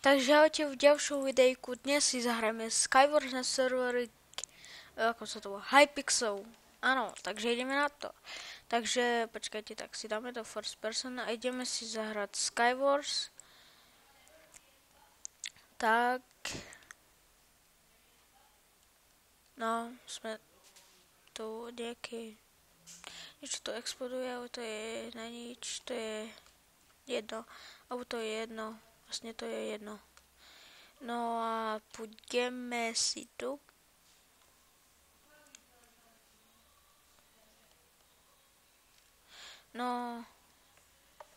Takže ahojte v ďalšom videjku. Dnes si zahrajeme Skywars na servery, ako sa to volá, Hypixel. Áno, takže ideme na to. Takže počkajte, tak si dáme do first person a ideme si zahrať Skywars. Tak. No, sme tu nejaký... Niečo to exploduje, ale to je na nič, to je jedno. Alebo to je jedno. Vlastne to je jedno. No a pôjdeme si tu. No,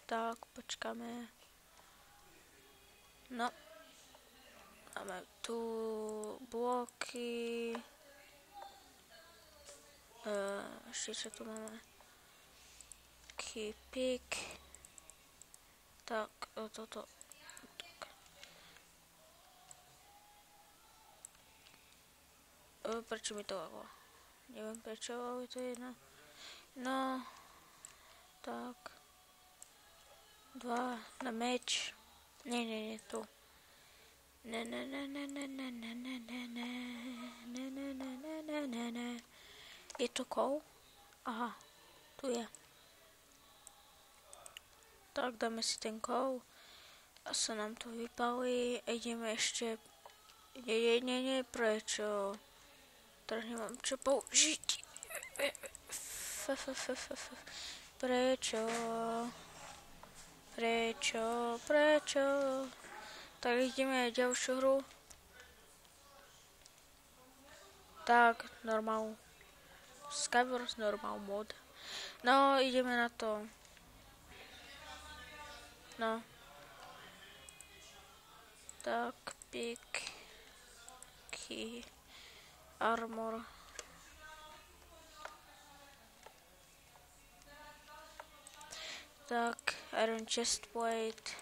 tak počkáme. No, máme tu bloky. Ešte čo tu máme? Pick. Tak, toto. Prečo mi to ako? Neviem prečo, ale to je jedna. No, tak. 2 na meč. Nie, tu. Ne. Je to kov? Aha, tu je. Tak dáme si ten kov. A sa nám to vypalí. Ideme ešte... Nie, prečo? Teraz nemám čo použiť. Prečo? Tak ideme ďalšiu hru. Tak, normal. Skywars normal mod. No, ideme na to. No. Tak, pick. Key. Armor. Tak, iron chestplate.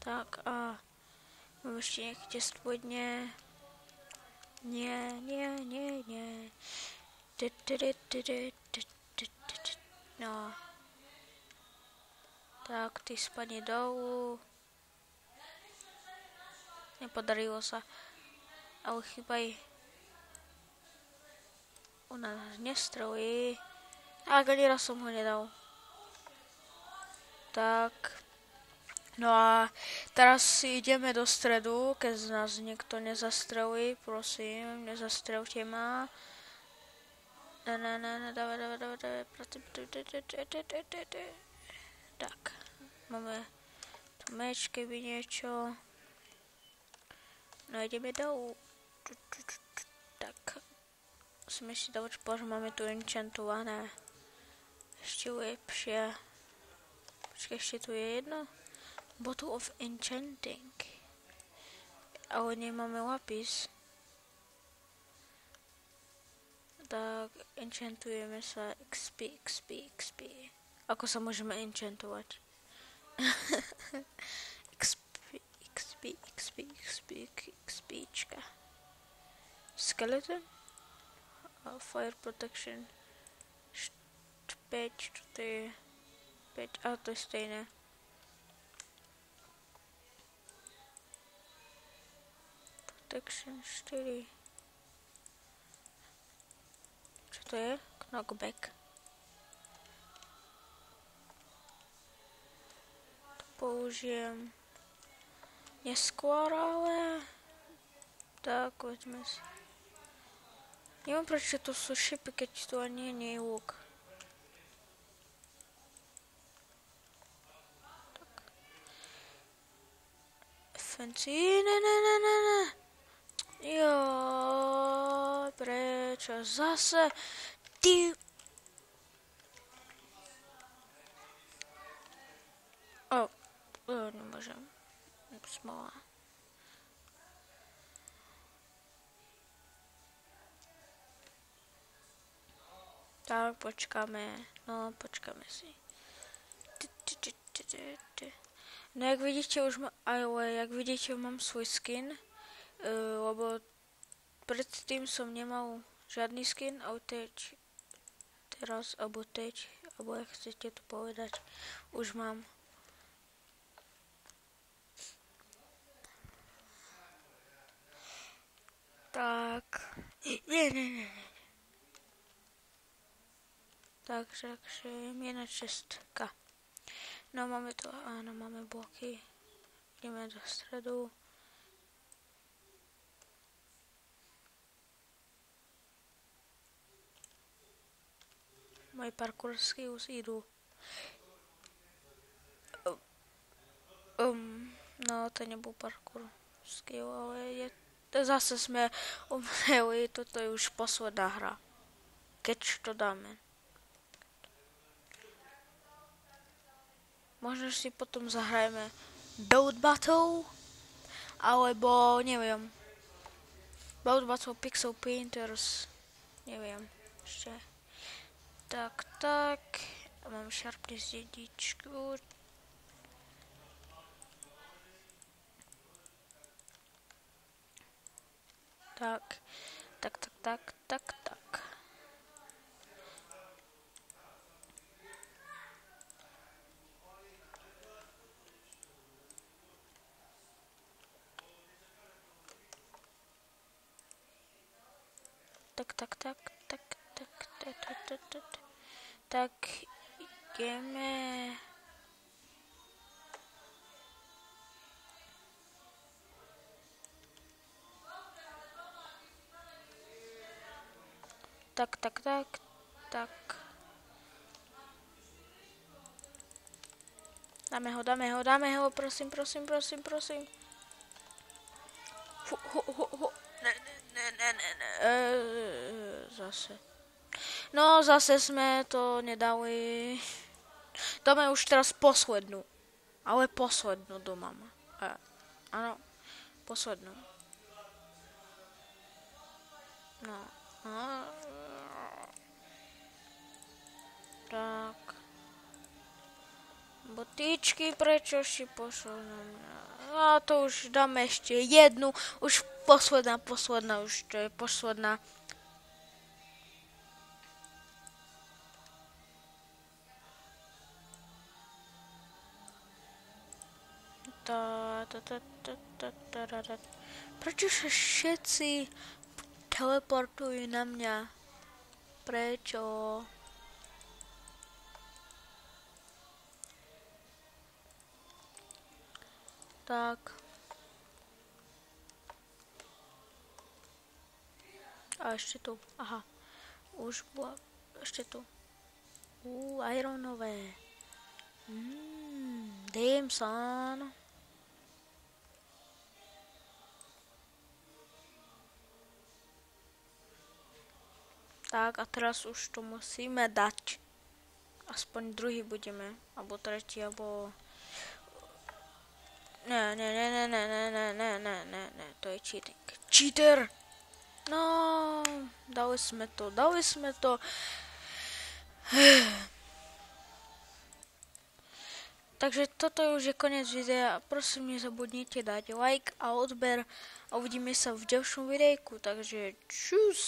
Tak a mám ešte nejaký chestplate, nie. No. Tak, ty spadni dolu. Nepodarilo sa. Ale chýbaj. Ona nás nestrelí. A ani raz som ho nedal. Tak. No a teraz si ideme do stredu, keď z nás niekto nezastrelí. Prosím, nezastrelte ma. Dávaj. Tak, máme tu meč, keby niečo. No ideme dolu. Tak, musíme si dať, že máme tu enchantované. Ešte lepšie. Počkaj, ešte tu je jedno. Bottle of enchanting. Ale nemáme lapis. Tak, enchantujeme sa XP. Ako sa môžeme enchantovať? XPčka. Skeleton? Fire protection. 5, čo to je? 5, ale to je stejné. Protection 4. Čo to je? Knockback. To použijem neskôr, ale... Tak, veďme si. Neviem, prečo to sú šipy, keď tu ani nie je luk. Tak. Fancy, ne. Jo, prečo zase? Ty... Nemôžem. Smola. Tak, počkáme. No, počkáme si. No, jak vidíte, mám svoj skin. Lebo predtým som nemal žiadny skin, ale to je raz, alebo teď, alebo jak chcete to povedať. Už mám. Tak. Nie. Takže jedna čestka. No máme to, áno, máme bloky. Ideme do stredu. Moje parkourské už idú. No, to nebol parkour skill, ale zase sme umreli, toto je už posledná hra. Keď to dáme. Možno si potom zahrajeme Build Battle, alebo neviem. Build Battle Pixel Painters, neviem ešte. Tak. Mám Sharpness jedničku. Tak. Tak, ideme. Tak. Dáme ho, prosím. Ne. Zase. No, zase sme to nedali. Dáme už teraz poslednú. Ale poslednú doma. Áno, poslednú. No. Tak. Botičky, prečo si pošol na mňa? A to už dáme ešte jednu. Už posledná, už to je posledná. Prečo sa všetci teleportujú na mňa? Prečo? Tak. A ešte tu. Aha. Už bola. Ešte tu. Ironové. Damn son. Tak a teraz už to musíme dať. Aspoň druhý budeme. Alebo tretí, alebo... Ne. To je cheating. Cheater! No, dali sme to. Takže toto už je koniec videa. Prosím, nezabudnite dať like a odber a uvidíme sa v ďalšom videjku. Takže čus!